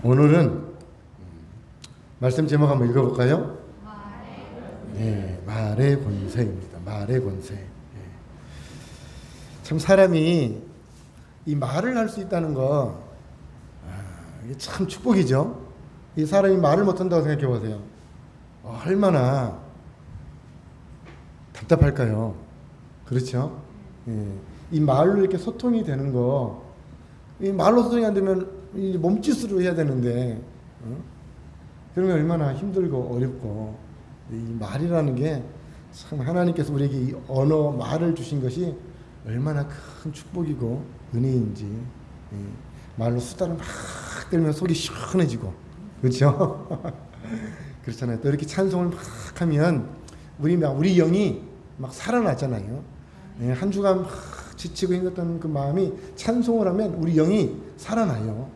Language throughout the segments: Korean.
오늘은 말씀 제목 한번 읽어볼까요? 네, 말의 권세입니다. 말의 권세. 참 사람이 이 말을 할 수 있다는 거, 이게 참 축복이죠. 이 사람이 말을 못한다고 생각해 보세요. 얼마나 답답할까요? 그렇죠? 이 말로 이렇게 소통이 되는 거, 이 말로 소통이 안 되면 이 몸짓으로 해야 되는데, 그러면 얼마나 힘들고 어렵고, 이 말이라는 게 참 하나님께서 우리에게 이 언어, 말을 주신 것이 얼마나 큰 축복이고 은혜인지. 말로 수다를 막 떨면 속이 시원해지고, 그렇죠? 그렇잖아요. 또 이렇게 찬송을 막 하면 우리 영이 막 살아나잖아요. 한 주간 막 지치고 힘들었던 그 마음이 찬송을 하면 우리 영이 살아나요.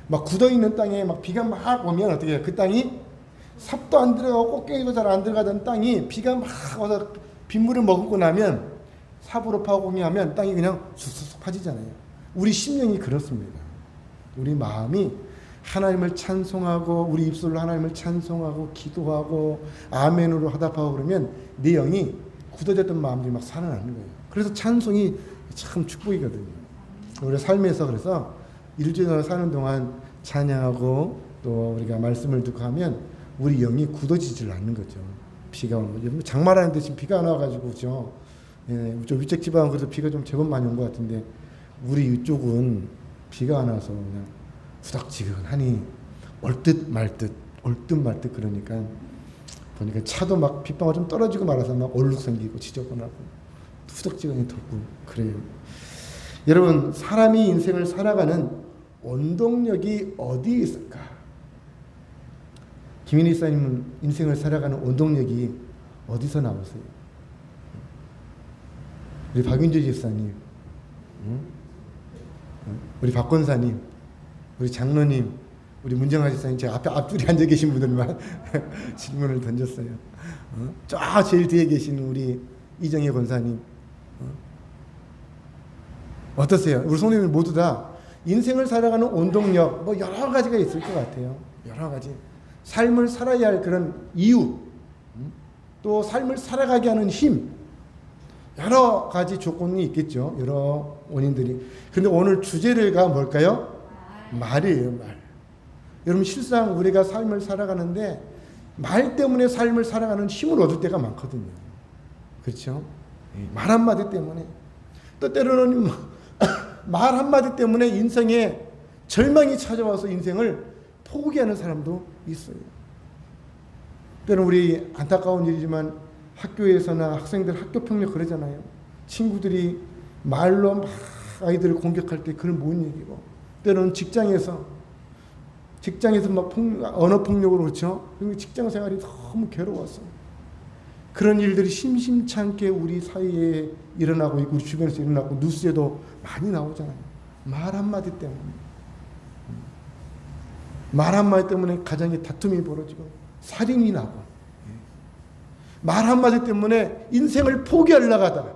막 굳어있는 땅에 막 비가 막 오면 어떻게 해요? 그 땅이 삽도 안 들어가고 꽃게도 잘 안 들어가던 땅이 비가 막 와서 빗물을 머금고 나면 삽으로 파고하면 땅이 그냥 쑥쑥 파지잖아요. 우리 심령이 그렇습니다. 우리 마음이 하나님을 찬송하고 우리 입술로 하나님을 찬송하고 기도하고 아멘으로 화답하고 그러면 내 영이 굳어졌던 마음들이 막 살아나는 거예요. 그래서 찬송이 참 축복이거든요. 우리 삶에서 그래서 일주일 사는 동안 찬양하고 또 우리가 말씀을 듣고 하면 우리 영이 굳어지질 않는 거죠. 비가 오는 거. 장마라는데 지금 비가 안 와가지고 그죠. 좀 위쪽 지방은 그래도 비가 좀 제법 많이 온 것 같은데 우리 이쪽은 비가 안 와서 그냥 후닥지근하니 올 듯 말 듯 그러니까 보니까 차도 막 빗방울 좀 떨어지고 말아서 막 얼룩 생기고 지저분하고 후덕지근히 덥고 그래요. 여러분, 사람이 인생을 살아가는 원동력이 어디에 있을까? 김인희 사님은 인생을 살아가는 원동력이 어디서 나오세요? 우리 박윤주 집사님, 우리 박 권사님, 우리 장로님, 우리 문정아 집사님, 제가 앞줄에 앉아 계신 분들만 질문을 던졌어요. 저 제일 뒤에 계신 우리 이정혜 권사님, 어떠세요? 우리 성도님들 모두 다 인생을 살아가는 원동력, 뭐 여러 가지가 있을 것 같아요. 여러 가지. 삶을 살아야 할 그런 이유, 또 삶을 살아가게 하는 힘, 여러 가지 조건이 있겠죠. 여러 원인들이. 그런데 오늘 주제가 뭘까요? 말이에요, 말. 여러분, 실상 우리가 삶을 살아가는데 말 때문에 삶을 살아가는 힘을 얻을 때가 많거든요. 그렇죠? 말 한마디 때문에. 또 때로는 말 한마디 때문에 인생에 절망이 찾아와서 인생을 포기하는 사람도 있어요. 때로는 우리 안타까운 일이지만 학교에서나 학생들 학교 폭력 그러잖아요. 친구들이 말로 막 아이들을 공격할 때 그건 뭔 얘기고, 때로는 직장에서 막 언어 폭력으로 그렇죠. 직장 생활이 너무 괴로워서 그런 일들이 심심찮게 우리 사이에 일어나고 있고 우리 주변에서 일어나고 뉴스에도 많이 나오잖아요. 말 한마디 때문에. 말 한마디 때문에 가정에 다툼이 벌어지고 살인이 나고, 말 한마디 때문에 인생을 포기하려고 하다가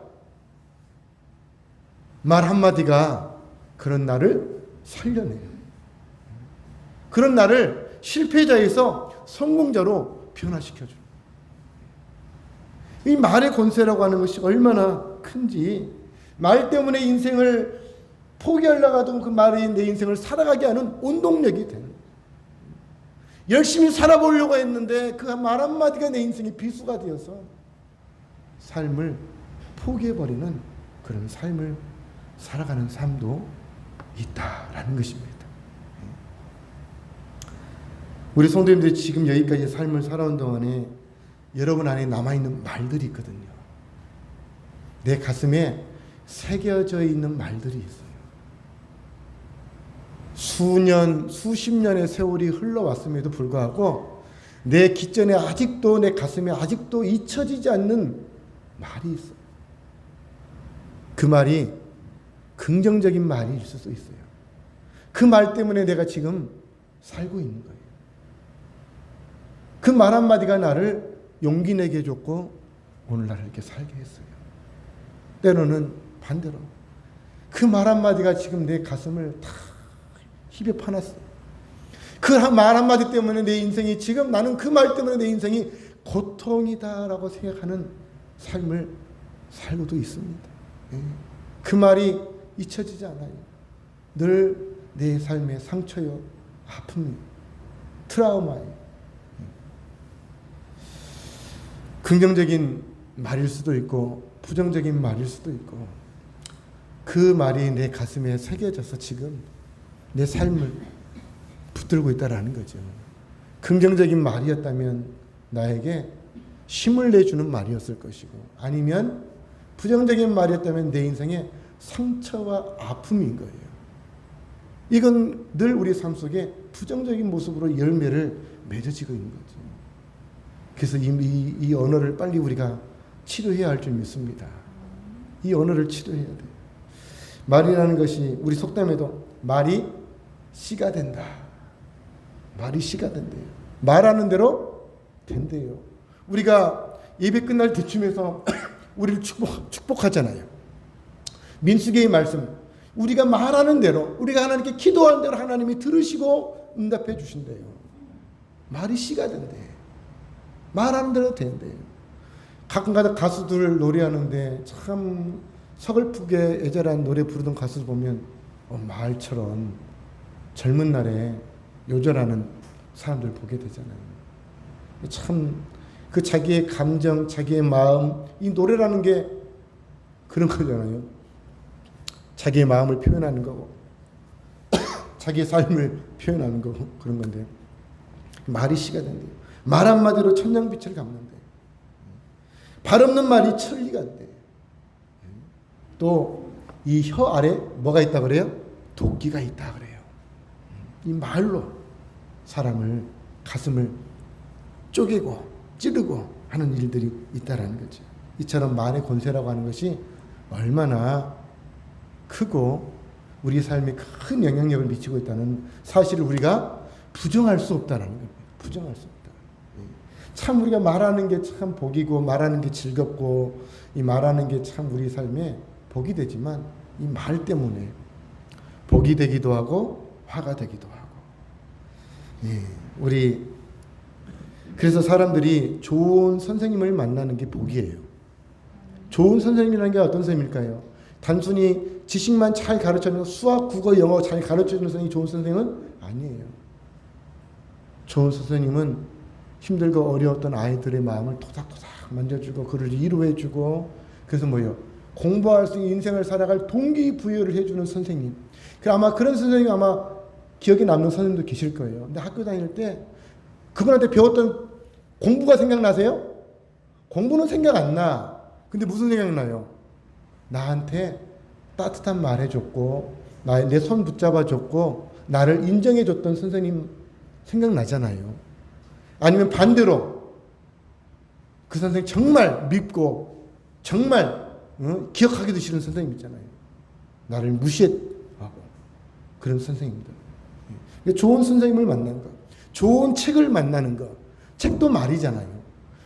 말 한마디가 그런 나를 살려내요. 그런 나를 실패자에서 성공자로 변화시켜줘요. 이 말의 권세라고 하는 것이 얼마나 큰지, 말 때문에 인생을 포기하려고 하던 그 말이 내 인생을 살아가게 하는 원동력이 되는 거예요. 열심히 살아보려고 했는데 그 말 한마디가 내 인생의 비수가 되어서 삶을 포기해버리는 그런 삶을 살아가는 삶도 있다라는 것입니다. 우리 성도님들이 지금 여기까지 삶을 살아온 동안에 여러분 안에 남아있는 말들이 있거든요. 내 가슴에 새겨져 있는 말들이 있어요. 수십 년의 세월이 흘러왔음에도 불구하고 내 귓전에 아직도, 내 가슴에 아직도 잊혀지지 않는 말이 있어요. 그 말이 긍정적인 말일 수도 있어요. 그 말 때문에 내가 지금 살고 있는 거예요. 그 말 한마디가 나를 용기 내게 해줬고 오늘날 이렇게 살게 했어요. 때로는 반대로 그 말 한마디가 지금 내 가슴을 다 힙에 파놨어. 그 말 한마디 때문에 내 인생이 지금 나는 그 말 때문에 내 인생이 고통이다라고 생각하는 삶을 살고도 있습니다. 그 말이 잊혀지지 않아요. 늘 내 삶의 상처요, 아픔이요, 트라우마예요. 긍정적인 말일 수도 있고 부정적인 말일 수도 있고 그 말이 내 가슴에 새겨져서 지금 내 삶을 붙들고 있다라는 거죠. 긍정적인 말이었다면 나에게 힘을 내주는 말이었을 것이고 아니면 부정적인 말이었다면 내 인생에 상처와 아픔인 거예요. 이건 늘 우리 삶 속에 부정적인 모습으로 열매를 맺어지고 있는 거죠. 그래서 이 언어를 빨리 우리가 치료해야 할 줄 믿습니다. 이 언어를 치료해야 돼요. 말이라는 것이 우리 속담에도 말이 씨가 된다. 말이 씨가 된대요. 말하는 대로 된대요. 우리가 예배 끝날 때쯤에서 우리를 축복하잖아요. 민수기의 말씀, 우리가 말하는 대로, 우리가 하나님께 기도하는 대로 하나님이 들으시고 응답해 주신대요. 말이 씨가 된대요. 말하는 대로 된대요. 가끔가다 가수들 노래하는데 참 서글프게 애절한 노래 부르던 가수들 보면 말처럼 젊은 날에 요절하는 사람들 보게 되잖아요. 참 그 자기의 감정, 자기의 마음, 이 노래라는 게 그런 거잖아요. 자기의 마음을 표현하는 거고 자기의 삶을 표현하는 거고 그런 건데 말이 씨가 된대요. 말 한마디로 천냥빛을 갚는데 발 없는 말이 천리가 안 돼. 또 이 혀 아래 뭐가 있다 그래요? 도끼가 있다 그래요. 이 말로 사람을 가슴을 쪼개고 찌르고 하는 일들이 있다라는 거죠. 이처럼 말의 권세라고 하는 것이 얼마나 크고 우리 삶에 큰 영향력을 미치고 있다는 사실을 우리가 부정할 수 없다라는 겁니다. 부정할 수 없다. 참 우리가 말하는 게 참 복이고 말하는 게 즐겁고 이 말하는 게 참 우리 삶에 복이 되지만 이 말 때문에 복이 되기도 하고 화가 되기도 하고 우리 그래서 사람들이 좋은 선생님을 만나는 게 복이에요. 좋은 선생님이라는 게 어떤 선생님일까요? 단순히 지식만 잘 가르쳐주는 수학, 국어, 영어 잘 가르쳐주는 선생님이 좋은 선생님은 아니에요. 좋은 선생님은 힘들고 어려웠던 아이들의 마음을 토닥토닥 만져주고 그를 위로해주고 그래서 뭐예요? 공부할 수 있는 인생을 살아갈 동기부여를 해주는 선생님. 아마 그런 선생님이 아마 기억에 남는 선생님도 계실 거예요. 근데 학교 다닐 때 그분한테 배웠던 공부가 생각나세요? 공부는 생각 안 나. 근데 무슨 생각나요? 나한테 따뜻한 말 해줬고 내 손 붙잡아줬고 나를 인정해줬던 선생님 생각나잖아요. 아니면 반대로 그 선생님 정말 밉고 정말 기억하기도 싫은 선생님 있잖아요. 나를 무시하고 그런 선생님들. 좋은 선생님을 만나는 것, 좋은 책을 만나는 것, 책도 말이잖아요.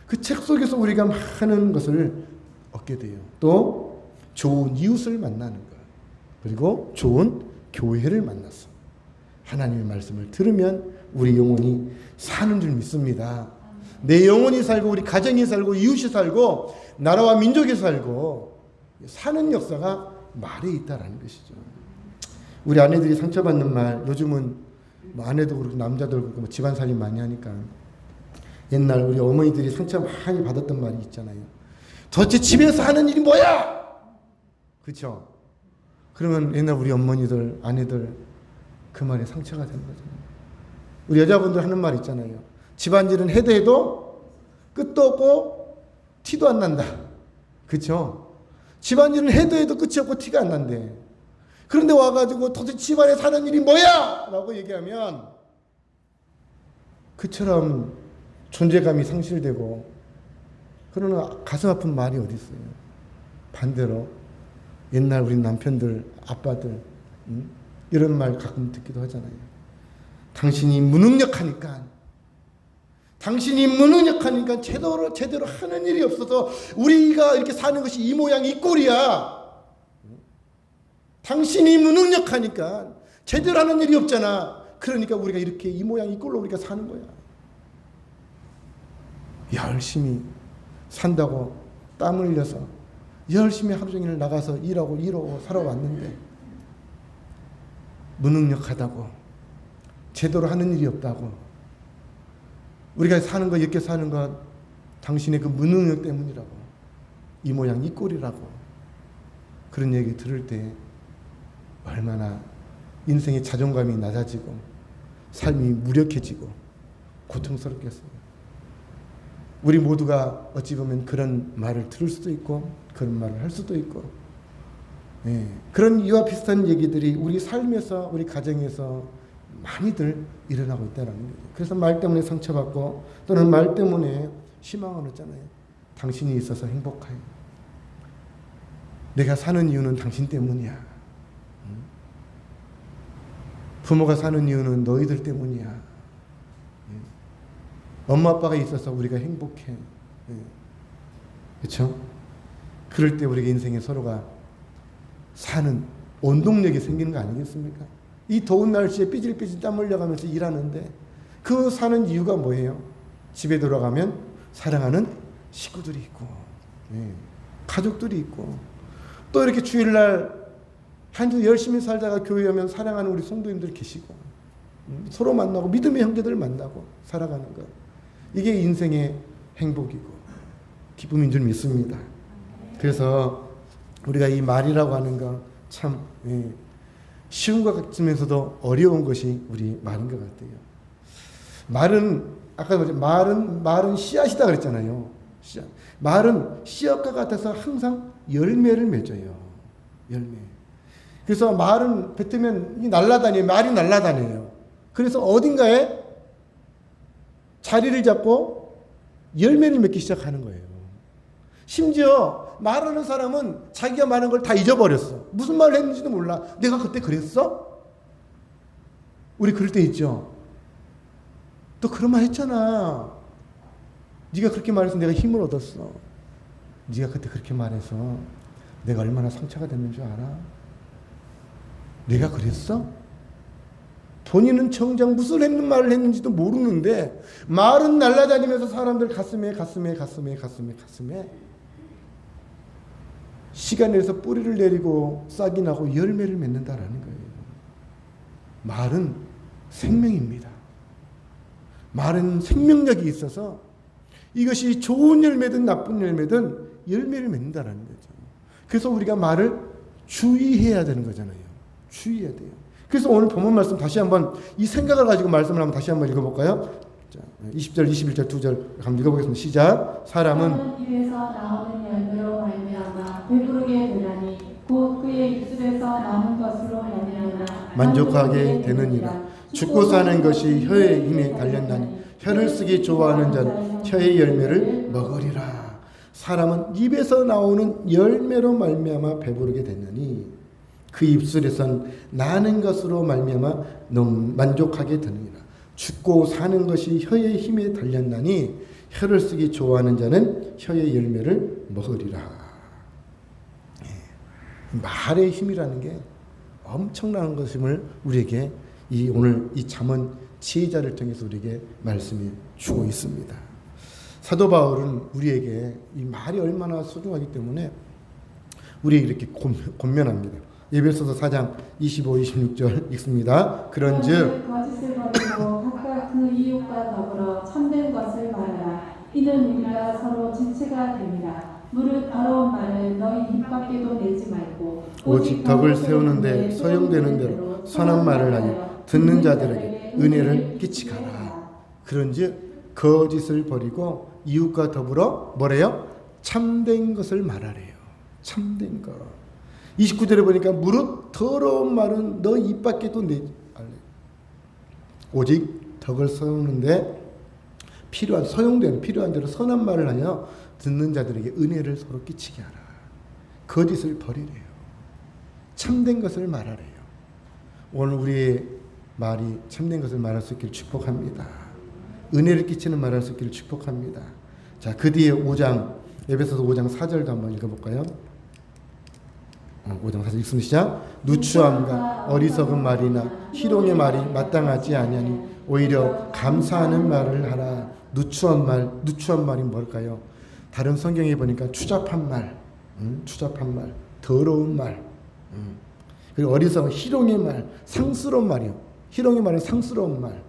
그 책 속에서 우리가 많은 것을 얻게 돼요. 또 좋은 이웃을 만나는 것, 그리고 좋은 교회를 만나서 하나님의 말씀을 들으면 우리 영혼이 사는 줄 믿습니다. 내 영혼이 살고 우리 가정이 살고 이웃이 살고 나라와 민족이 살고 사는 역사가 말에 있다라는 것이죠. 우리 아내들이 상처받는 말, 요즘은 뭐 아내도 그렇고 남자도 그렇고 뭐 집안 살림 많이 하니까 옛날 우리 어머니들이 상처 많이 받았던 말이 있잖아요. 도대체 집에서 하는 일이 뭐야? 그렇죠? 그러면 옛날 우리 어머니들, 아내들 그 말에 상처가 되는 거잖아요. 우리 여자분들 하는 말 있잖아요. 집안일은 해도 해도 끝도 없고 티도 안 난다. 그렇죠? 집안일은 해도 해도 끝이 없고 티가 안 난대. 그런데 와가지고 도대체 집안에 사는 일이 뭐야? 라고 얘기하면 그처럼 존재감이 상실되고 그러나 가슴 아픈 말이 어디 있어요. 반대로 옛날 우리 남편들, 아빠들 이런 말 가끔 듣기도 하잖아요. 당신이 무능력하니까 제대로 하는 일이 없어서 우리가 이렇게 사는 것이 이 모양 이 꼴이야. 당신이 무능력하니까 제대로 하는 일이 없잖아. 그러니까 우리가 이렇게 이 모양 이 꼴로 우리가 사는 거야. 열심히 산다고 땀을 흘려서 열심히 하루 종일 나가서 일하고 이러고 살아왔는데 무능력하다고, 제대로 하는 일이 없다고, 우리가 사는 거 이렇게 사는 건 당신의 그 무능력 때문이라고, 이 모양 이 꼴이라고, 그런 얘기 들을 때 얼마나 인생의 자존감이 낮아지고 삶이 무력해지고 고통스럽겠어요. 우리 모두가 어찌 보면 그런 말을 들을 수도 있고 그런 말을 할 수도 있고, 그런 이와 비슷한 얘기들이 우리 삶에서, 우리 가정에서 많이들 일어나고 있다는 거죠. 그래서 말 때문에 상처받고 또는 말 때문에 희망을 얻잖아요. 당신이 있어서 행복해요. 내가 사는 이유는 당신 때문이야. 부모가 사는 이유는 너희들 때문이야. 엄마 아빠가 있어서 우리가 행복해. 그렇죠? 그럴 때 우리가 인생에 서로가 사는 원동력이 생기는 거 아니겠습니까? 이 더운 날씨에 삐질삐질 땀 흘려가면서 일하는데 그 사는 이유가 뭐예요? 집에 돌아가면 사랑하는 식구들이 있고, 가족들이 있고, 또 이렇게 주일날 한 주 열심히 살다가 교회 오면 사랑하는 우리 성도님들 계시고, 서로 만나고 믿음의 형제들을 만나고 살아가는 것, 이게 인생의 행복이고 기쁨인 줄 믿습니다. 그래서 우리가 이 말이라고 하는 거 참 쉬운 것 같으면서도 어려운 것이 우리 말인 것 같아요. 말은 아까 말은 씨앗이다 그랬잖아요. 씨앗. 말은 씨앗과 같아서 항상 열매를 맺어요. 열매. 그래서 말은 뱉으면 날아다녀요. 말이 날아다녀요. 그래서 어딘가에 자리를 잡고 열매를 맺기 시작하는 거예요. 심지어 말하는 사람은 자기가 말한 걸 다 잊어버렸어. 무슨 말을 했는지도 몰라. 내가 그때 그랬어? 우리 그럴 때 있죠. 또 그런 말 했잖아. 네가 그렇게 말해서 내가 힘을 얻었어. 네가 그때 그렇게 말해서 내가 얼마나 상처가 됐는 줄 알아? 내가 그랬어? 본인은 정작 무슨 말을 했는지도 모르는데 말은 날아다니면서 사람들 가슴에 시간에서 뿌리를 내리고 싹이 나고 열매를 맺는다라는 거예요. 말은 생명입니다. 말은 생명력이 있어서 이것이 좋은 열매든 나쁜 열매든 열매를 맺는다라는 거죠. 그래서 우리가 말을 주의해야 되는 거잖아요. 주의해야 돼요. 그래서 오늘 본문 말씀 다시 한번 이 생각을 가지고 말씀을 한번 다시 한번 읽어볼까요? 자, 20절, 21절 두 절 한번 읽어보겠습니다. 시작. 사람은 입에서 나오는 열매로 말미암아 배부르게 되나니 곧 그의 입술에서 나오는 것으로 말미암아 만족하게 되느니라. 죽고 사는 것이 혀의 힘에 달렸나니 혀를 쓰기 좋아하는 자는 혀의 열매를 먹으리라. 사람은 입에서 나오는 열매로 말미암아 배부르게 되느니 그 입술에선 나는 것으로 말미암아 만족하게 되느니라. 죽고 사는 것이 혀의 힘에 달렸나니 혀를 쓰기 좋아하는 자는 혀의 열매를 먹으리라. 말의 힘이라는 게 엄청난 것임을 우리에게 오늘 이 잠언 지혜자를 통해서 우리에게 말씀해 주고 있습니다. 사도 바울은 우리에게 이 말이 얼마나 소중하기 때문에 우리에게 이렇게 권면합니다. 에베소서 4장 25, 26절 읽습니다. 그런즉 거짓을 버리고 각각 그 이웃과 더불어 참된 것을 말하라. 이는 우리가 서로 지체가 됩니다. 무릇 더러운 말을 너희 입 밖에도 내지 말고 오직 덕을 세우는데 소용되는 대로 선한 말을 하여 듣는 자들에게 은혜를 끼치가라. 그런즉 거짓을 버리고 이웃과 더불어 뭐래요? 참된 것을 말하래요. 참된 것. 29절에 보니까 무릇 더러운 말은 너 입 밖에도 내지 말래. 오직 덕을 세우는데 필요한 대로 선한 말을 하여 듣는 자들에게 은혜를 서로 끼치게 하라. 거짓을 버리래요. 참된 것을 말하래요. 오늘 우리의 말이 참된 것을 말할 수 있기를 축복합니다. 은혜를 끼치는 말할 수 있기를 축복합니다. 자, 그 뒤에 5장 에베소서 5장 4절도 한번 읽어볼까요? 5장 41절 시작. 누추함과 어리석은 말이나 희롱의 말이 마땅하지 아니하니 오히려 감사하는 말을 하라. 누추한 말이 뭘까요? 다른 성경에 보니까 추잡한 말, 더러운 말, 그리고 어리석은 희롱의 말, 상스러운 말이요. 희롱의 말은 상스러운 말,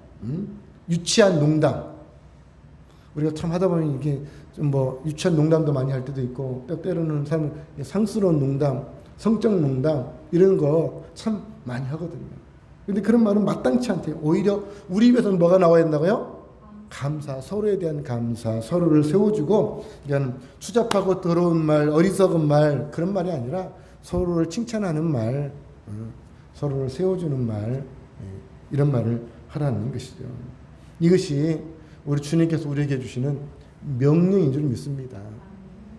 유치한 농담. 우리가 참 하다 보면 이게 좀 유치한 농담도 많이 할 때도 있고, 때로는 사람은 상스러운 농담, 성적 농담 이런 거 참 많이 하거든요. 근데 그런 말은 마땅치 않대요. 오히려 우리 입에서는 뭐가 나와야 된다고요? 감사, 서로에 대한 감사, 서로를 세워주고, 그러니까 추잡하고 더러운 말, 어리석은 말 그런 말이 아니라 서로를 칭찬하는 말, 서로를 세워주는 말, 이런 말을 하라는 것이죠. 이것이 우리 주님께서 우리에게 주시는 명령인 줄 믿습니다.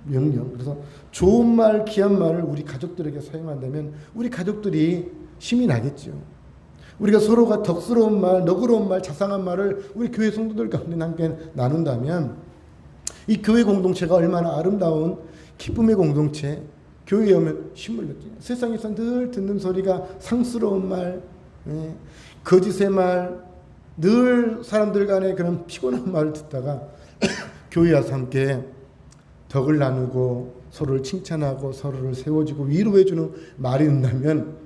명령. 그래서 좋은 말, 귀한 말을 우리 가족들에게 사용한다면 우리 가족들이 힘이 나겠죠. 우리가 서로가 덕스러운 말, 너그러운 말, 자상한 말을 우리 교회 성도들 가운데 함께 나눈다면 이 교회 공동체가 얼마나 아름다운 기쁨의 공동체, 교회에 오면 힘을 느껴요. 세상에서 늘 듣는 소리가 상스러운 말, 거짓의 말, 늘 사람들 간에 그런 피곤한 말을 듣다가 교회 와서 함께 덕을 나누고 서로를 칭찬하고 서로를 세워주고 위로해주는 말이 있다면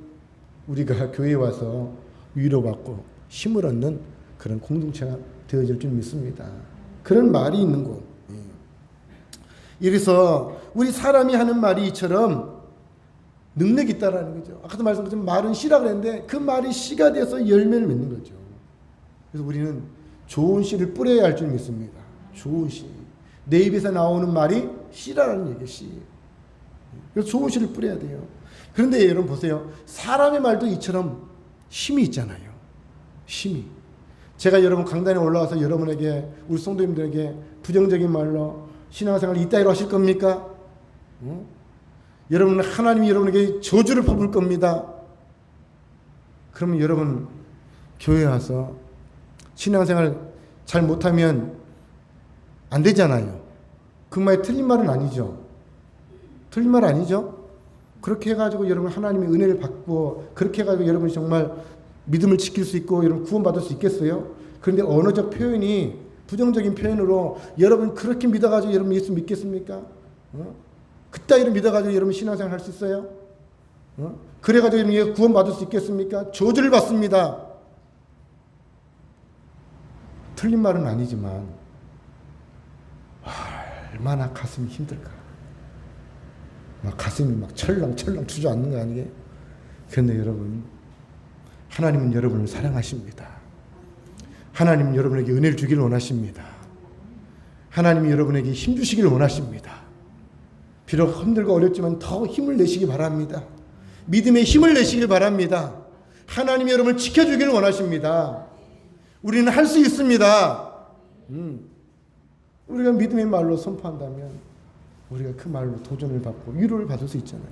우리가 교회에 와서 위로받고 힘을 얻는 그런 공동체가 되어질 줄 믿습니다. 그런 말이 있는 곳. 이래서 우리 사람이 하는 말이 이처럼 능력이 있다라는 거죠. 아까도 말씀드렸지만 말은 씨라 그랬는데 그 말이 씨가 돼서 열매를 맺는 거죠. 그래서 우리는 좋은 씨를 뿌려야 할 줄 믿습니다. 좋은 씨. 내 입에서 나오는 말이 씨라는 얘기예요. 씨. 그래서 좋은 씨를 뿌려야 돼요. 그런데 여러분 보세요. 사람의 말도 이처럼 힘이 있잖아요. 힘이. 제가 여러분 강단에 올라와서 여러분에게 우리 성도님들에게 부정적인 말로 신앙생활 이따위로 하실 겁니까? 여러분 하나님이 여러분에게 저주를 퍼부을 겁니다. 그러면 여러분 교회 와서 신앙생활 잘 못하면 안 되잖아요. 그 말이 틀린 말은 아니죠. 틀린 말 아니죠. 그렇게 해가지고 여러분 하나님의 은혜를 받고 그렇게 해가지고 여러분이 정말 믿음을 지킬 수 있고 여러분 구원받을 수 있겠어요? 그런데 언어적 표현이 부정적인 표현으로 여러분 그렇게 믿어가지고 여러분 예수 믿겠습니까? 그따위로 믿어가지고 여러분 신앙생활 할 수 있어요? 그래가지고 여러분 구원받을 수 있겠습니까? 저주를 받습니다. 틀린 말은 아니지만 얼마나 가슴이 힘들까. 막 가슴이 막 철렁철렁 주저앉는 거 아니에요? 그런데 여러분 하나님은 여러분을 사랑하십니다. 하나님은 여러분에게 은혜를 주기를 원하십니다. 하나님이 여러분에게 힘 주시기를 원하십니다. 비록 힘들고 어렵지만 더 힘을 내시기 바랍니다. 믿음의 힘을 내시길 바랍니다. 하나님이 여러분을 지켜주기를 원하십니다. 우리는 할 수 있습니다. 우리가 믿음의 말로 선포한다면 우리가 그 말로 도전을 받고 위로를 받을 수 있잖아요.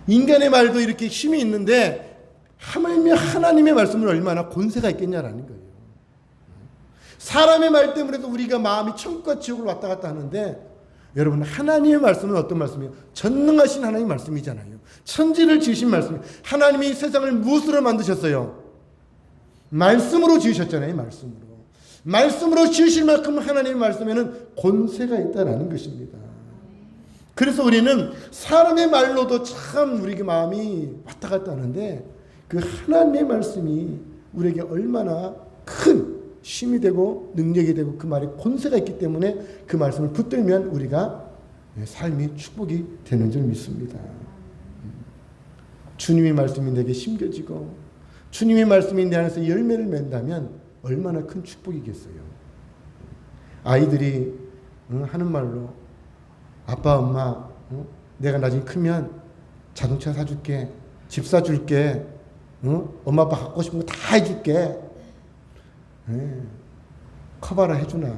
인간의 말도 이렇게 힘이 있는데 하물며 하나님의 말씀은 얼마나 권세가 있겠냐라는 거예요. 사람의 말 때문에도 우리가 마음이 천국과 지옥을 왔다 갔다 하는데 여러분 하나님의 말씀은 어떤 말씀이에요? 전능하신 하나님의 말씀이잖아요. 천지를 지으신 말씀. 하나님이 세상을 무엇으로 만드셨어요? 말씀으로 지으셨잖아요. 말씀으로 지으실 만큼 하나님의 말씀에는 권세가 있다는 것입니다. 그래서 우리는 사람의 말로도 참 우리의 마음이 왔다 갔다 하는데 그 하나님의 말씀이 우리에게 얼마나 큰 힘이 되고 능력이 되고 그 말에 권세가 있기 때문에 그 말씀을 붙들면 우리가 삶이 축복이 되는 줄 믿습니다. 주님의 말씀이 내게 심겨지고 주님의 말씀이 내 안에서 열매를 맺는다면 얼마나 큰 축복이겠어요. 아이들이 하는 말로 아빠 엄마 내가 나중에 크면 자동차 사줄게, 집 사줄게, 엄마 아빠 갖고 싶은 거 다 해줄게. 커봐라 해주나.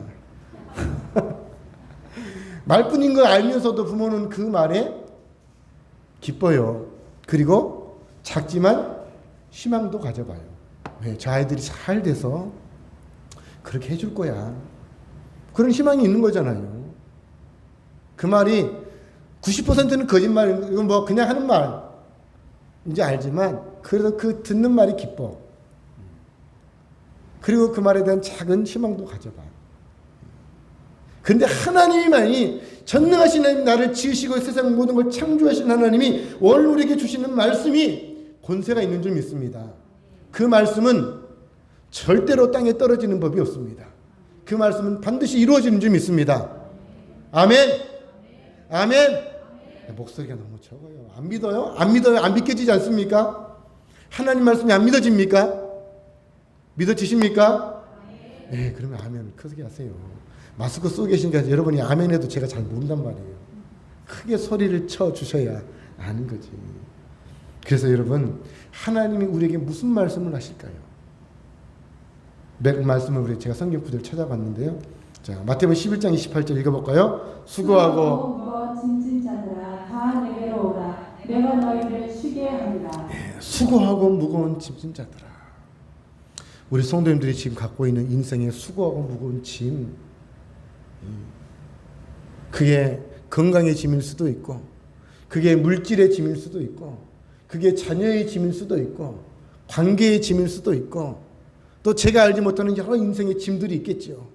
말뿐인 걸 알면서도 부모는 그 말에 기뻐요. 그리고 작지만 희망도 가져봐요. 왜? 저 아이들이 잘 돼서 그렇게 해줄 거야. 그런 희망이 있는 거잖아요. 그 말이 90%는 거짓말, 이건 뭐 그냥 하는 말인지 알지만 그래도 그 듣는 말이 기뻐. 그리고 그 말에 대한 작은 희망도 가져봐. 근데 하나님만이 전능하신 하나님, 나를 지으시고 세상 모든 걸 창조하신 하나님이 오늘 우리에게 주시는 말씀이 권세가 있는 줄 믿습니다. 그 말씀은 절대로 땅에 떨어지는 법이 없습니다. 그 말씀은 반드시 이루어지는 줄 믿습니다. 아멘. 아멘. 목소리가 너무 적어요. 안 믿어요? 안 믿어요? 안 믿겨지지 않습니까? 하나님 말씀이 안 믿어집니까? 믿어지십니까? 네, 그러면 아멘 크게 하세요. 마스크 쓰고 계시니까 여러분이 아멘 해도 제가 잘 모른단 말이에요. 크게 소리를 쳐 주셔야 아는 거지. 그래서 여러분, 하나님이 우리에게 무슨 말씀을 하실까요? 몇 말씀을 우리 제가 성경 구절을 찾아봤는데요. 자, 마태복음 11장 28절 읽어볼까요? 수고하고 무거운 짐진 자들아 다 내게로 오라. 내가 너희를 쉬게 하리라. 수고하고 무거운 짐진 자들아. 우리 성도님들이 지금 갖고 있는 인생의 수고하고 무거운 짐, 그게 건강의 짐일 수도 있고, 그게 물질의 짐일 수도 있고, 그게 자녀의 짐일 수도 있고, 관계의 짐일 수도 있고, 또 제가 알지 못하는 여러 인생의 짐들이 있겠죠.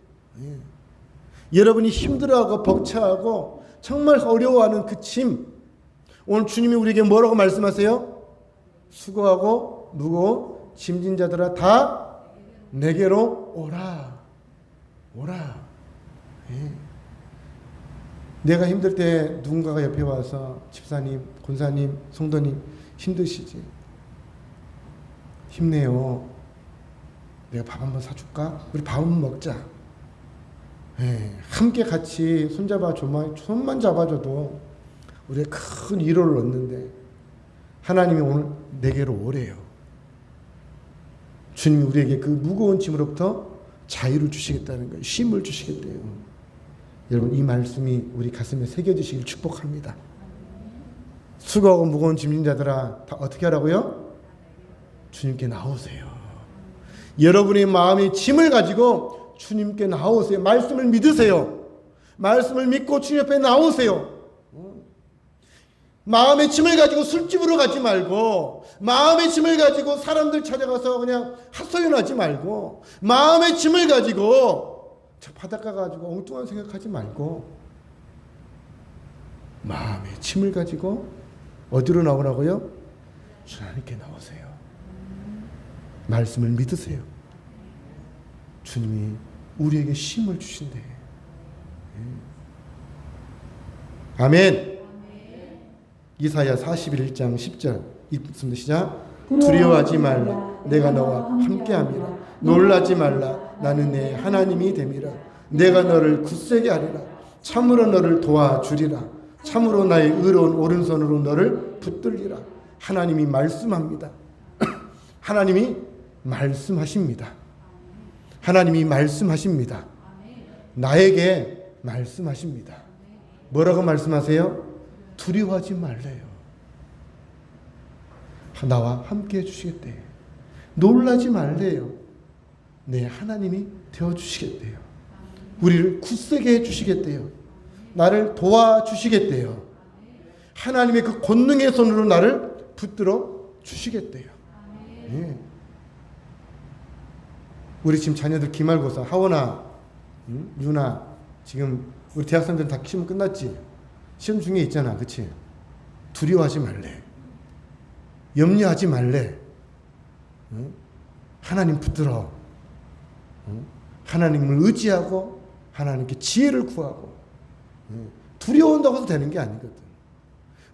여러분이 힘들어하고 벅차하고 정말 어려워하는 그 짐, 오늘 주님이 우리에게 뭐라고 말씀하세요? 수고하고 무거운 짐진 자들아 다 내게로 오라. 오라. 내가 힘들 때 누군가가 옆에 와서 집사님, 권사님, 성도님 힘드시지? 힘내요. 내가 밥 한번 사줄까? 우리 밥 한번 먹자. 함께 같이 손만 잡아줘도 우리가 큰 위로를 얻는데 하나님이 오늘 내게로 오래요. 주님이 우리에게 그 무거운 짐으로부터 자유를 주시겠다는 거예요. 쉼을 주시겠대요. 여러분, 이 말씀이 우리 가슴에 새겨지시길 축복합니다. 수고하고 무거운 짐진 자들아 다 어떻게 하라고요? 주님께 나오세요. 여러분의 마음의 짐을 가지고 주님께 나오세요. 말씀을 믿으세요. 말씀을 믿고 주님 옆에 나오세요. 마음의 짐을 가지고 술집으로 가지 말고, 마음의 짐을 가지고 사람들 찾아가서 그냥 핫소연하지 말고, 마음의 짐을 가지고 저 바닷가 가지고 엉뚱한 생각하지 말고, 마음의 짐을 가지고 어디로 나오라고요? 주님께 나오세요. 말씀을 믿으세요. 주님이 우리에게 쉼을 주신대. 아멘. 이사야 41장 10절 읽습니다. 시작. 두려워하지 말라. 내가 너와 함께함이라. 놀라지 말라. 나는 내 하나님이 됨이라. 내가 너를 굳세게 하리라. 참으로 너를 도와주리라. 참으로 나의 의로운 오른손으로 너를 붙들리라. 하나님이 말씀합니다. 하나님이 말씀하십니다. 하나님이 말씀하십니다. 나에게 말씀하십니다. 뭐라고 말씀하세요? 두려워하지 말래요. 나와 함께 해주시겠대요. 놀라지 말래요. 내 하나님이 되어주시겠대요. 우리를 굳세게 해주시겠대요. 나를 도와주시겠대요. 하나님의 그 권능의 손으로 나를 붙들어 주시겠대요. 예. 우리 지금 자녀들 기말고사, 하원아, 유나, 지금 우리 대학생들은 다 시험 끝났지? 시험 중에 있잖아, 그치? 두려워하지 말래. 염려하지 말래. 하나님 붙들어. 하나님을 의지하고 하나님께 지혜를 구하고. 두려운다고 해서 되는 게 아니거든.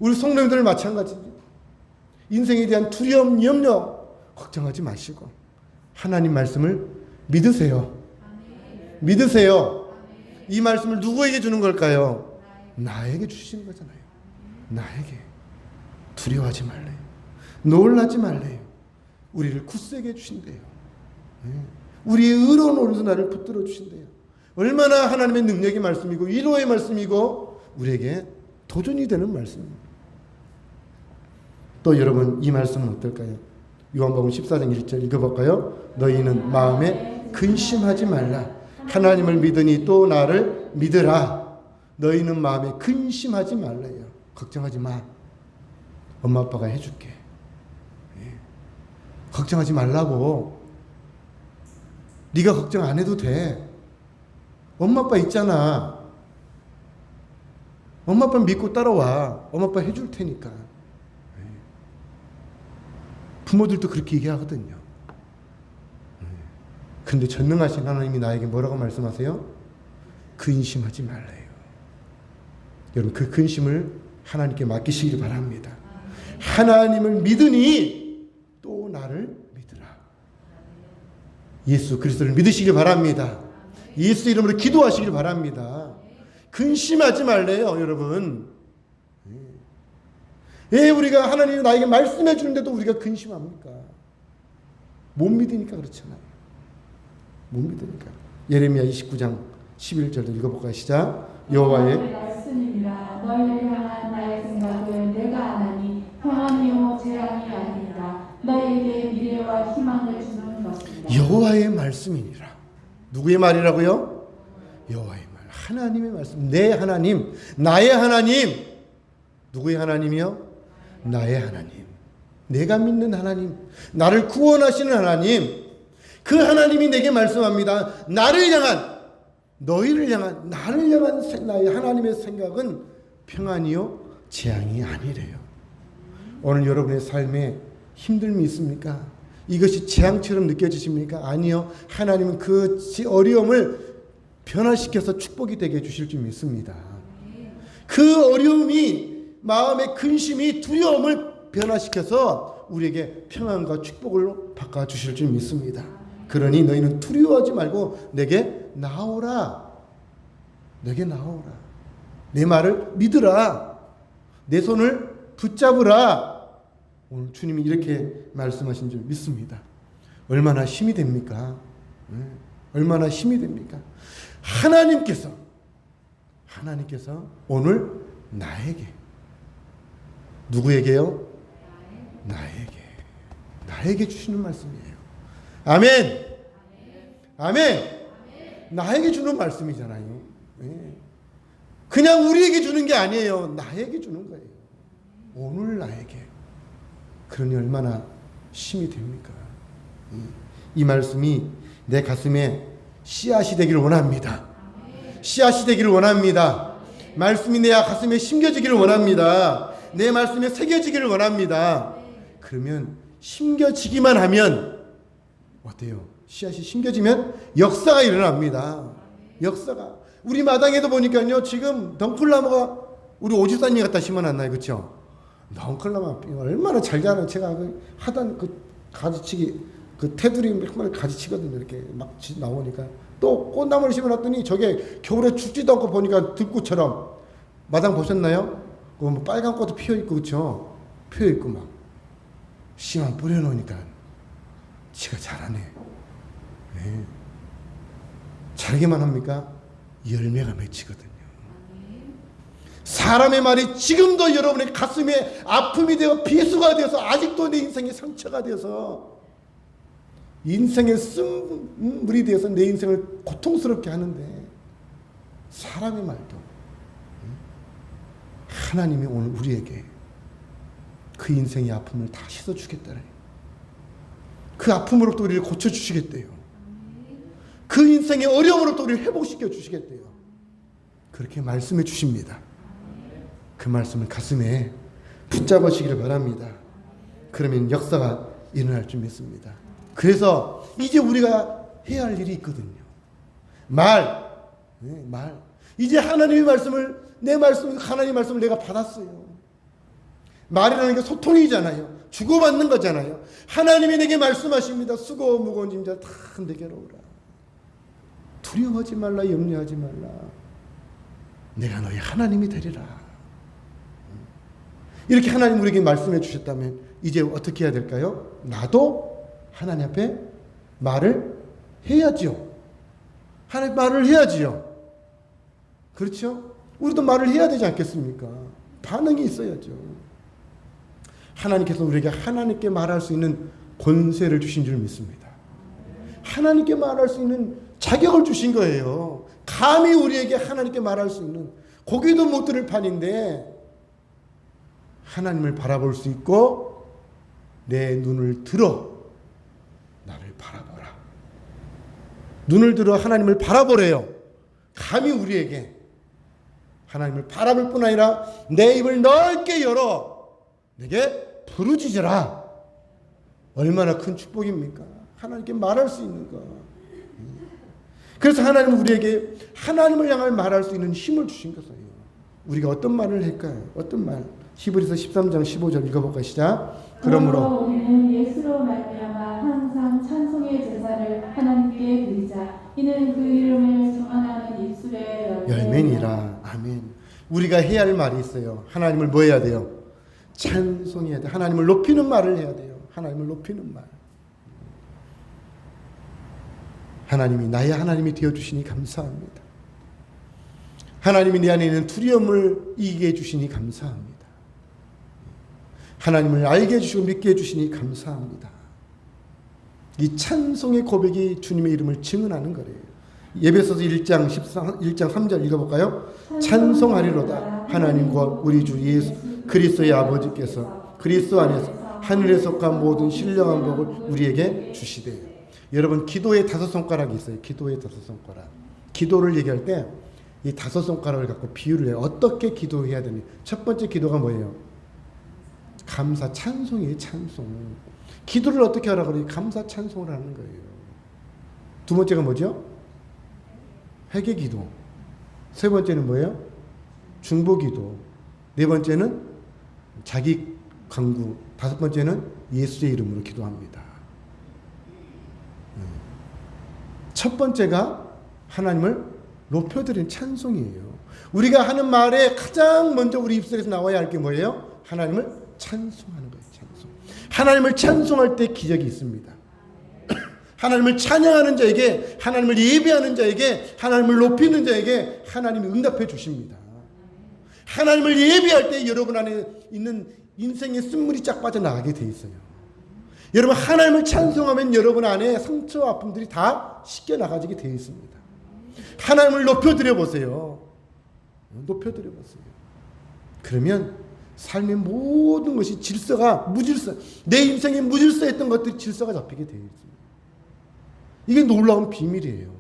우리 성도님들 마찬가지지. 인생에 대한 두려움, 염려 걱정하지 마시고 하나님 말씀을 믿으세요. 믿으세요. 이 말씀을 누구에게 주는 걸까요? 나에게 주시는 거잖아요. 나에게. 두려워하지 말래요. 놀라지 말래요. 우리를 굳세게 해주신대요. 우리의 의로운 오른손 나를 붙들어 주신대요. 얼마나 하나님의 능력의 말씀이고 위로의 말씀이고 우리에게 도전이 되는 말씀입니다. 또 여러분, 이 말씀은 어떨까요? 요한복음 14장 1절 읽어볼까요? 너희는 마음에 근심하지 말라. 하나님을 믿으니 또 나를 믿으라. 너희는 마음에 근심하지 말래요. 걱정하지 마. 엄마 아빠가 해줄게. 예. 걱정하지 말라고. 네가 걱정 안 해도 돼. 엄마 아빠 있잖아. 엄마 아빠 믿고 따라와. 엄마 아빠 해줄 테니까. 예. 부모들도 그렇게 얘기하거든요. 예. 근데 전능하신 하나님이 나에게 뭐라고 말씀하세요? 근심하지 말래요. 여러분 그 근심을 하나님께 맡기시길 바랍니다. 하나님을 믿으니 또 나를 믿으라. 예수 그리스도를 믿으시길 바랍니다. 예수 이름으로 기도하시길 바랍니다. 근심하지 말래요, 여러분. 왜 우리가 하나님이 나에게 말씀해 주는데도 우리가 근심합니까? 못 믿으니까 그렇잖아요. 못 믿으니까. 예레미야 29장 11절도 읽어볼까요? 시작. 여호와의 말씀이라 너희를 향한 나의 생각을 내가 아나니 평안이요 재앙이 아니라 너희에게 미래와 희망을 주는 것이다. 여호와의 말씀이니라. 누구의 말이라고요? 여호와의 말. 하나님의 말씀. 내 하나님, 나의 하나님. 누구의 하나님이요? 나의 하나님. 내가 믿는 하나님, 나를 구원하시는 하나님. 그 하나님이 내게 말씀합니다. 나를 향한, 너희를 향한, 나를 향한 나의 하나님의 생각은 평안이요 재앙이 아니래요. 오늘 여러분의 삶에 힘듦이 있습니까? 이것이 재앙처럼 느껴지십니까? 아니요. 하나님은 그 어려움을 변화시켜서 축복이 되게 해주실 줄 믿습니다. 그 어려움이 마음의 근심이 두려움을 변화시켜서 우리에게 평안과 축복을 바꿔주실 줄 믿습니다. 그러니 너희는 두려워하지 말고 내게 나오라. 내게 나오라. 내 말을 믿으라. 내 손을 붙잡으라. 오늘 주님이 이렇게 말씀하신 줄 믿습니다. 얼마나 힘이 됩니까? 얼마나 힘이 됩니까? 하나님께서 오늘 나에게, 누구에게요? 나에게 주시는 말씀이에요. 아멘. 아멘. 나에게 주는 말씀이잖아요. 그냥 우리에게 주는 게 아니에요. 나에게 주는 거예요. 오늘 나에게. 그러니 얼마나 힘이 됩니까? 이 말씀이 내 가슴에 씨앗이 되기를 원합니다. 씨앗이 되기를 원합니다. 말씀이 내 가슴에 심겨지기를 원합니다. 내 말씀에 새겨지기를 원합니다. 그러면 심겨지기만 하면 어때요? 씨앗이 심겨지면 역사가 일어납니다. 역사가. 우리 마당에도 보니까요, 지금 덩쿨나무가 우리 오지사님 갖다 심어놨나요? 그렇죠? 덩쿨나무 얼마나 잘 자라는, 제가 하던 그 가지치기, 그 테두리 몇 가지치거든요. 이렇게 막 나오니까. 또 꽃나무를 심어놨더니 저게 겨울에 춥지도 않고 보니까 들꽃처럼. 마당 보셨나요? 그 빨간 꽃도 피어있고, 그렇죠? 피어있고 막 씨만 뿌려놓으니까 지가 자라네. 네. 자라기만 합니까? 열매가 맺히거든요. 사람의 말이 지금도 여러분의 가슴에 아픔이 되어 비수가 되어서 아직도 내 인생에 상처가 되어서 인생의 쓴물이 되어서 내 인생을 고통스럽게 하는데, 사람의 말도 하나님이 오늘 우리에게 그 인생의 아픔을 다 씻어주겠다래요. 그 아픔으로부터 우리를 고쳐주시겠대요. 그 인생의 어려움으로부터 우리를 회복시켜 주시겠대요. 그렇게 말씀해 주십니다. 그 말씀을 가슴에 붙잡으시기를 바랍니다. 그러면 역사가 일어날 줄 믿습니다. 그래서 이제 우리가 해야 할 일이 있거든요. 말. 이제 하나님의 말씀을, 내 말씀, 하나님의 말씀을 내가 받았어요. 말이라는 게 소통이잖아요. 주고받는 거잖아요. 하나님이 내게 말씀하십니다. 수고 무거운 짐자 다 내게로 오라. 두려워하지 말라, 염려하지 말라. 내가 너희 하나님이 되리라. 이렇게 하나님 우리에게 말씀해 주셨다면 이제 어떻게 해야 될까요? 나도 하나님 앞에 말을 해야지요. 하나님 말을 해야지요. 그렇죠? 우리도 말을 해야 되지 않겠습니까? 반응이 있어야죠. 하나님께서 우리에게 하나님께 말할 수 있는 권세를 주신 줄 믿습니다. 하나님께 말할 수 있는 자격을 주신 거예요. 감히 우리에게 하나님께 말할 수 있는, 고기도 못 들을 판인데 하나님을 바라볼 수 있고 내 눈을 들어 나를 바라보라. 눈을 들어 하나님을 바라보래요. 감히 우리에게 하나님을 바라볼 뿐 아니라 내 입을 넓게 열어 내게 부르짖으라. 얼마나 큰 축복입니까? 하나님께 말할 수 있는 것. 그래서 하나님은 우리에게 하나님을 향해 말할 수 있는 힘을 주신 것이에요. 우리가 어떤 말을 할까요? 어떤 말? 히브리서 13장 15절 읽어볼까요? 시작. 그러므로 우리는 예수로 말미암아 항상 찬송의 제사를 하나님께 드리자. 이는 그 이름을 정하는 입술의 열매니라. 아멘. 우리가 해야 할 말이 있어요. 하나님을 뭐 해야 돼요? 찬송해야 돼. 하나님을 높이는 말을 해야 돼요. 하나님을 높이는 말. 하나님이 나의 하나님이 되어주시니 감사합니다. 하나님이 내 안에 있는 두려움을 이기게 해주시니 감사합니다. 하나님을 알게 해주시고 믿게 해주시니 감사합니다. 이 찬송의 고백이 주님의 이름을 증언하는 거래요. 에베소서 1장 3절 읽어볼까요? 찬송하리로다. 하나님과 우리 주 예수 그리스도의 아버지께서 그리스도 안에서 하늘에 속한 모든 신령한 복을 우리에게 주시되. 여러분, 기도의 5손가락이 있어요. 기도의 5손가락. 기도를 얘기할 때 이 5손가락을 갖고 비유를 해요. 어떻게 기도해야 되니? 첫 번째 기도가 뭐예요? 감사, 찬송이에요. 찬송. 기도를 어떻게 하라고 그래요? 감사, 찬송을 하는 거예요. 두 번째가 뭐죠? 회개 기도. 세 번째는 뭐예요? 중보 기도. 네 번째는 자기 간구. 다섯 번째는 예수의 이름으로 기도합니다. 첫 번째가 하나님을 높여드리는 찬송이에요. 우리가 하는 말에 가장 먼저 우리 입술에서 나와야 할 게 뭐예요? 하나님을 찬송하는 거예요. 찬송. 하나님을 찬송할 때 기적이 있습니다. 하나님을 찬양하는 자에게, 하나님을 예배하는 자에게, 하나님을 높이는 자에게 하나님이 응답해 주십니다. 하나님을 예배할 때 여러분 안에 있는 인생의 쓴물이 쫙 빠져나가게 돼 있어요. 여러분, 하나님을 찬송하면 여러분 안에 상처와 아픔들이 다 씻겨나가지게 되어 있습니다. 하나님을 높여드려 보세요. 높여드려 보세요. 그러면 삶의 모든 것이 질서가 무질서, 내 인생에 무질서했던 것들이 질서가 잡히게 되어 있습니다. 이게 놀라운 비밀이에요.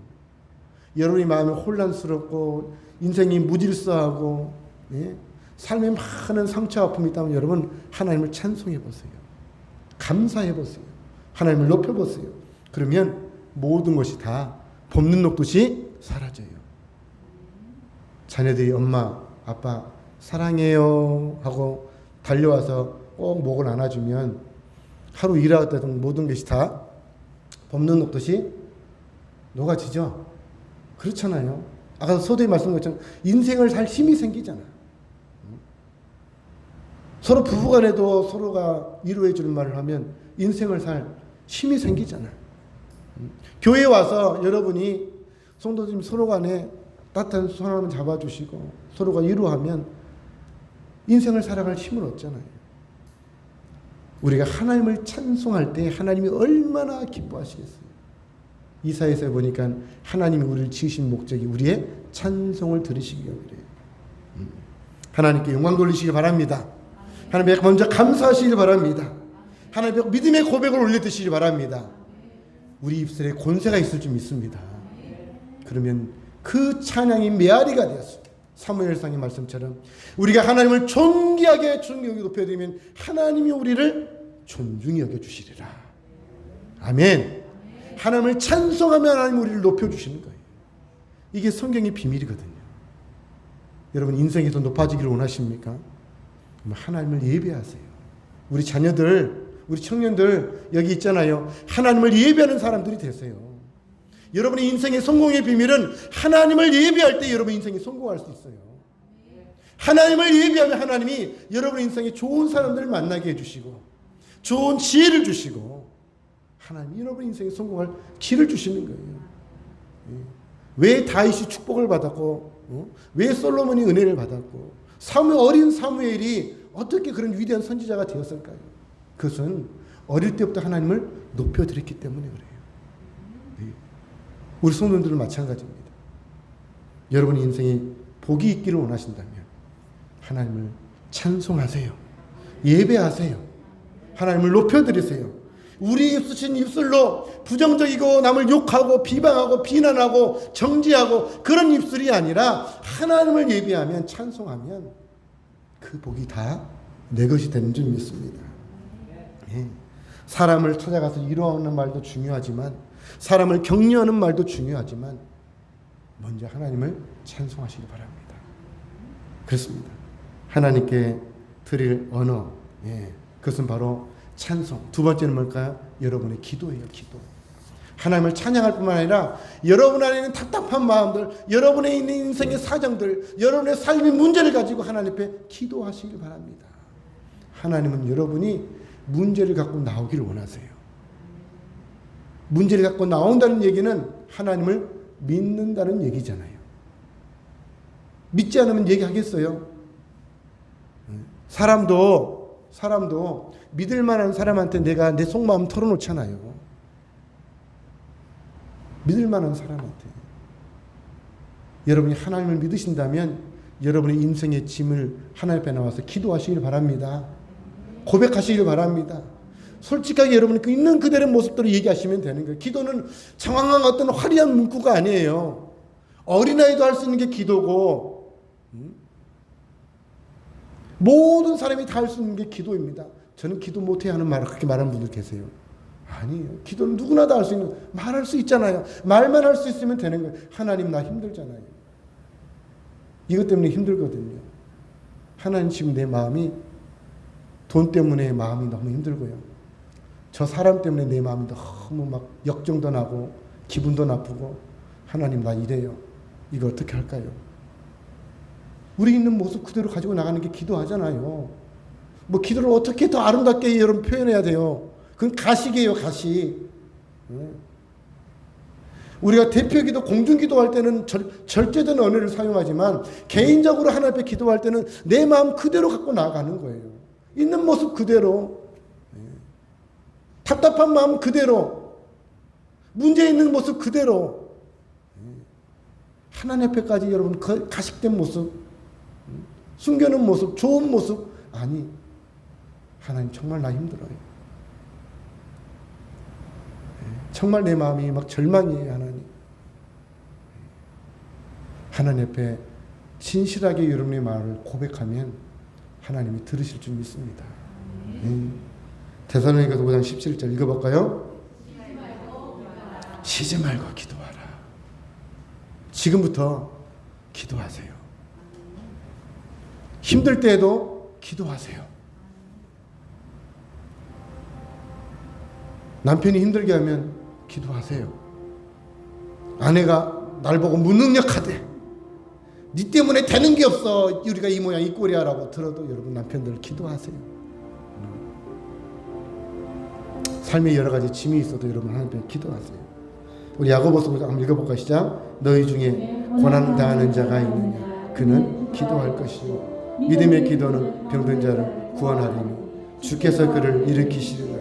여러분이 마음이 혼란스럽고 인생이 무질서하고 삶에 많은 상처와 아픔이 있다면 여러분 하나님을 찬송해 보세요. 감사해 보세요. 하나님을 높여 보세요. 그러면 모든 것이 다 봄눈 녹듯이 사라져요. 자녀들이 엄마, 아빠 사랑해요 하고 달려와서 꼭 목을 안아주면 하루 일하던 모든 것이 다 봄눈 녹듯이 녹아지죠. 그렇잖아요. 아까 서두에 말씀드린 것처럼 인생을 살 힘이 생기잖아. 서로 부부간에도 서로가 위로해 주는 말을 하면 인생을 살 힘이 생기잖아. 교회에 와서 여러분이 성도님 서로 간에 따뜻한 손 한번 잡아주시고 서로가 위로하면 인생을 살아갈 힘을 얻잖아요. 우리가 하나님을 찬송할 때 하나님이 얼마나 기뻐하시겠어요. 이사야서에 보니까 하나님이 우리를 지으신 목적이 우리의 찬송을 들으시기 위해요. 하나님께 영광 돌리시기 바랍니다. 하나님께 먼저 감사하시길 바랍니다. 하나님께 믿음의 고백을 올려드시기 바랍니다. 우리 입술에 권세가 있을 줄 믿습니다. 그러면 그 찬양이 메아리가 되었어요. 사무엘상의 말씀처럼 우리가 하나님을 존귀하게 높여드리면 하나님이 우리를 존중히 여겨주시리라. 아멘. 하나님을 찬송하면 하나님이 우리를 높여주시는 거예요. 이게 성경의 비밀이거든요. 여러분 인생에서 높아지기를 원하십니까? 하나님을 예배하세요. 우리 자녀들, 우리 청년들 여기 있잖아요. 하나님을 예배하는 사람들이 되세요. 여러분의 인생의 성공의 비밀은 하나님을 예배할 때 여러분 인생이 성공할 수 있어요. 하나님을 예배하면 하나님이 여러분의 인생에 좋은 사람들을 만나게 해주시고 좋은 지혜를 주시고 하나님이 여러분의 인생에 성공할 길을 주시는 거예요. 왜 다윗이 축복을 받았고 왜 솔로몬이 은혜를 받았고 어린 사무엘이 어떻게 그런 위대한 선지자가 되었을까요? 그것은 어릴 때부터 하나님을 높여드렸기 때문에 그래요. 우리 성도들은 마찬가지입니다. 여러분의 인생에 복이 있기를 원하신다면 하나님을 찬송하세요. 예배하세요. 하나님을 높여드리세요. 우리 쓰신 입술로 부정적이고 남을 욕하고 비방하고 비난하고 정죄하고 그런 입술이 아니라 하나님을 예배하면 찬송하면 그 복이 다 내 것이 되는 줄 믿습니다. 예. 사람을 찾아가서 위로하는 말도 중요하지만 사람을 격려하는 말도 중요하지만 먼저 하나님을 찬송하시기 바랍니다. 그렇습니다. 하나님께 드릴 언어, 그것은 바로 찬송. 두 번째는 뭘까요? 여러분의 기도예요. 기도. 하나님을 찬양할 뿐만 아니라 여러분 안에 있는 답답한 마음들, 여러분의 있는 인생의 사정들, 여러분의 삶의 문제를 가지고 하나님 앞에 기도하시길 바랍니다. 하나님은 여러분이 문제를 갖고 나오기를 원하세요. 문제를 갖고 나온다는 얘기는 하나님을 믿는다는 얘기잖아요. 믿지 않으면 얘기하겠어요? 사람도 믿을 만한 사람한테 내가 내 속마음 털어놓잖아요. 믿을 만한 사람한테. 여러분이 하나님을 믿으신다면 여러분의 인생의 짐을 하나님 앞에 나와서 기도하시길 바랍니다. 고백하시길 바랍니다. 솔직하게 여러분이 그 있는 그대로 모습대로 얘기하시면 되는 거예요. 기도는 장황한 어떤 화려한 문구가 아니에요. 어린아이도 할 수 있는 게 기도고 모든 사람이 다 할 수 있는 게 기도입니다. 저는 기도 못해 하는 말을 그렇게 말하는 분들 계세요. 아니에요. 기도는 누구나 다 할 수 있는, 말할 수 있잖아요. 말만 할 수 있으면 되는 거예요. 하나님 나 힘들잖아요. 이것 때문에 힘들거든요. 하나님 지금 내 마음이 돈 때문에 마음이 너무 힘들고요. 저 사람 때문에 내 마음이 너무 막 역정도 나고 기분도 나쁘고 하나님 나 이래요. 이거 어떻게 할까요? 우리 있는 모습 그대로 가지고 나가는 게 기도하잖아요. 뭐 기도를 어떻게 더 아름답게 여러분 표현해야 돼요? 그건 가식이에요, 가식. 우리가 대표기도, 공중기도 할 때는 절제된 언어를 사용하지만 개인적으로 하나님 앞에 기도할 때는 내 마음 그대로 갖고 나아가는 거예요. 있는 모습 그대로, 답답한 마음 그대로, 문제 있는 모습 그대로, 하나님 앞에까지 여러분 가식된 모습, 숨겨놓은 모습, 좋은 모습, 아니 하나님 정말 나 힘들어요. 정말 내 마음이 막 절망이에요. 하나님 앞에 진실하게 여러분의 마음을 고백하면 하나님이 들으실 줄 믿습니다. 데살로니가서 5장 17절 읽어볼까요? 쉬지 말고 기도하라. 지금부터 기도하세요. 힘들 때에도 기도하세요. 남편이 힘들게 하면 기도하세요. 아내가 날 보고 무능력하대, 네 때문에 되는 게 없어, 우리가 이 모양 이 꼴이야라고 들어도 여러분 남편들 기도하세요. 삶에 여러 가지 짐이 있어도 여러분 하나님 앞에 기도하세요. 우리 야고보서 한번 읽어볼까요? 시작. 너희 중에 고난 당하는 자가 있느냐? 그는 기도할 것이요 믿음의 기도는 병든 자를 구원하리니 주께서 그를 일으키시리라.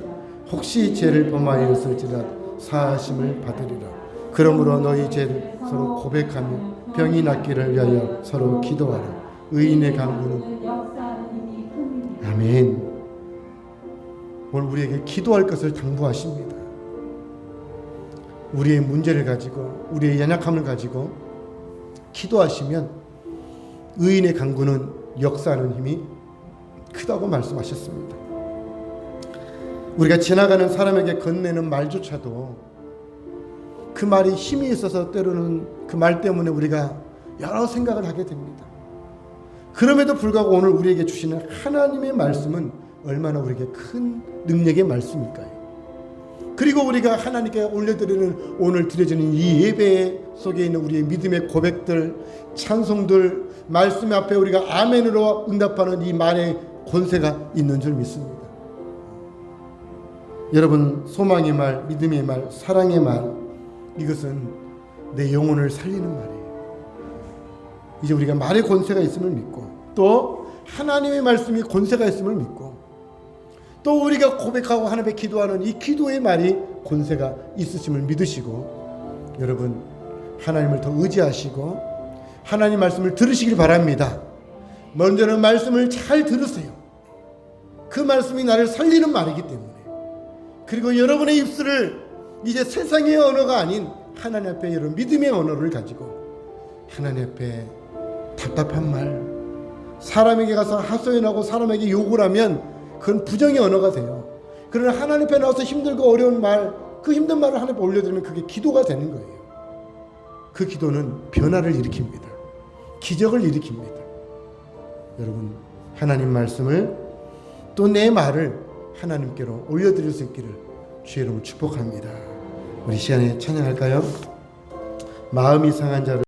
혹시 죄를 범하였을지라도 사하심을 받으리라. 그러므로 너희 죄를 서로 고백하며 병이 낫기를 위하여 서로 기도하라. 의인의 간구는 아멘. 오늘 우리에게 기도할 것을 당부하십니다. 우리의 문제를 가지고 우리의 연약함을 가지고 기도하시면 의인의 간구는 역사하는 힘이 크다고 말씀하셨습니다. 우리가 지나가는 사람에게 건네는 말조차도 그 말이 힘이 있어서 때로는 그 말 때문에 우리가 여러 생각을 하게 됩니다. 그럼에도 불구하고 오늘 우리에게 주시는 하나님의 말씀은 얼마나 우리에게 큰 능력의 말씀일까요? 그리고 우리가 하나님께 올려드리는, 오늘 드려지는 이 예배 속에 있는 우리의 믿음의 고백들, 찬송들, 말씀 앞에 우리가 아멘으로 응답하는 이 말의 권세가 있는 줄 믿습니다. 여러분, 소망의 말, 믿음의 말, 사랑의 말, 이것은 내 영혼을 살리는 말이에요. 이제 우리가 말의 권세가 있음을 믿고, 또 하나님의 말씀이 권세가 있음을 믿고, 또 우리가 고백하고 하나님께 기도하는 이 기도의 말이 권세가 있으심을 믿으시고, 여러분 하나님을 더 의지하시고 하나님 말씀을 들으시길 바랍니다. 먼저는 말씀을 잘 들으세요. 그 말씀이 나를 살리는 말이기 때문에, 그리고 여러분의 입술을 이제 세상의 언어가 아닌 하나님 앞에 여러분 믿음의 언어를 가지고 하나님 앞에 답답한 말, 사람에게 가서 하소연하고 사람에게 욕을 하면 그건 부정의 언어가 돼요. 그러나 하나님 앞에 나와서 힘들고 어려운 말, 그 힘든 말을 하나님 앞에 올려드리면 그게 기도가 되는 거예요. 그 기도는 변화를 일으킵니다. 기적을 일으킵니다. 여러분, 하나님 말씀을 또 내 말을 하나님께로 올려드릴 수 있기를 주의 이름으로 축복합니다. 우리 시간에 찬양할까요? 마음이 상한 자를